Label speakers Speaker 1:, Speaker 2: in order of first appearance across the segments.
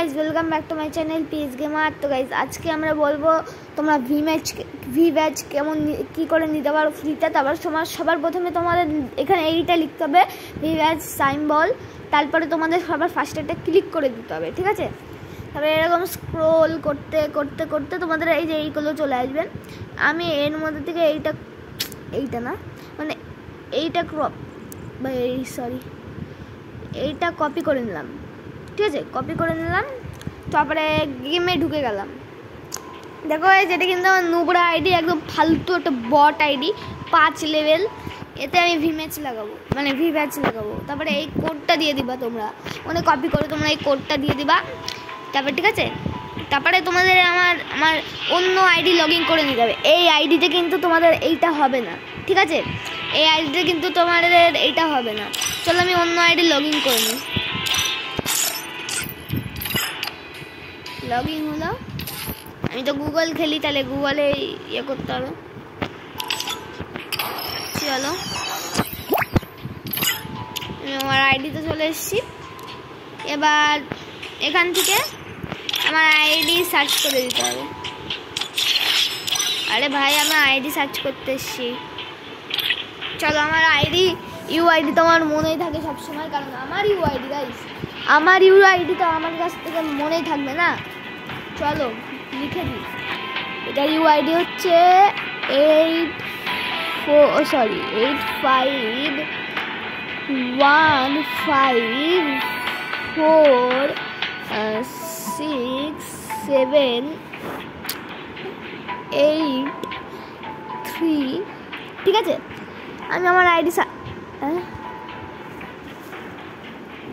Speaker 1: Guys, welcome back to my channel PS gamer. তো guys আজকে আমরা বলবো তোমরা ভি ব্যাচ কেমন কী করে নিতে পারো ফ্রিতে। তারপর সবার প্রথমে তোমাদের এখানে এইটা লিখতে হবে ভি ব্যাচ সাইম্বল, তারপরে তোমাদের সবার ফার্স্ট একটা ক্লিক করে দিতে হবে, ঠিক আছে। তারপরে এরকম স্ক্রোল করতে করতে করতে তোমাদের এই যে এইগুলো চলে আসবেন। আমি এর মধ্যে থেকে এইটা না মানে এইটা এইটা কপি করে নিলাম, ঠিক আছে। কপি করে নিলাম, তারপরে গেমে ঢুকে গেলাম। দেখো যেটা কিন্তু আমার নুবরা আইডি, একদম ফালতু একটা বট আইডি, 5 লেভেল। এতে আমি ভি ব্যাচ লাগাবো। তারপরে এই কোডটা দিয়ে দিবা তোমরা, মানে কপি করে তোমরা এই কোডটা দিয়ে দিবা। তারপর ঠিক আছে, তারপরে তোমাদের আমার অন্য আইডি লগ ইন করে নিতে হবে। এই আইডিতে কিন্তু তোমাদের এইটা হবে না, ঠিক আছে। এই আইডিতে কিন্তু তোমাদের এইটা হবে না। চলো আমি অন্য আইডি লগ ইন করে নিই। লগ ইন হলো, আমি তো গুগল খেলি, তাহলে গুগলে ইয়ে করতে হবে। চলো আমি আমার আইডিতে চলে এসেছি। এবার এখান থেকে আমার আইডি সার্চ করে দিতে হবে। আরে ভাই, আমার আইডি সার্চ করতে এসেছি। চলো আমার ইউআইডি তো আমার মনেই থাকে সবসময়, কারণ আমার ইউআইডি গাইস, আমার ইউআইডি তো আমার কাছ থেকে মনেই থাকবে না। চলো লিখে দিই, এটা ইউআইডি হচ্ছে 85154678 ঠিক আছে। আমি আমার আইডি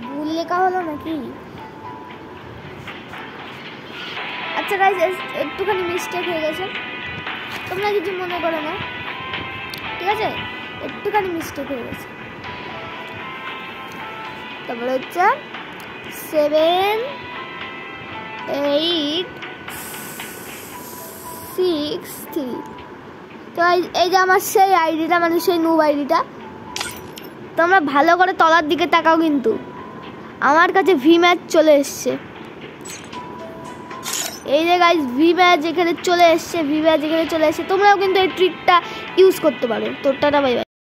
Speaker 1: ভুল লেখা হলো নাকি? আচ্ছা গাইজ, একটুখানি মিস্টেক হয়ে গেছে, তোমরা কিছু মনে করো না, ঠিক আছে। একটুখানি মিস্টেক হয়ে গেছে। তারপরে হচ্ছে 7863। তো এই যে আমার সেই আইডিটা, মানে সেই নুব আইডিটা। তোমরা ভালো করে তলার দিকে তাকাও, কিন্তু আমার কাছে ভি ম্যাচ চলে এসছে। এই যে গাইজ ভি ব্যাচ এখানে চলে এসছে, তোমরাও কিন্তু এই ট্রিকটা ইউজ করতে পারো। তো টাটা বাই বাই।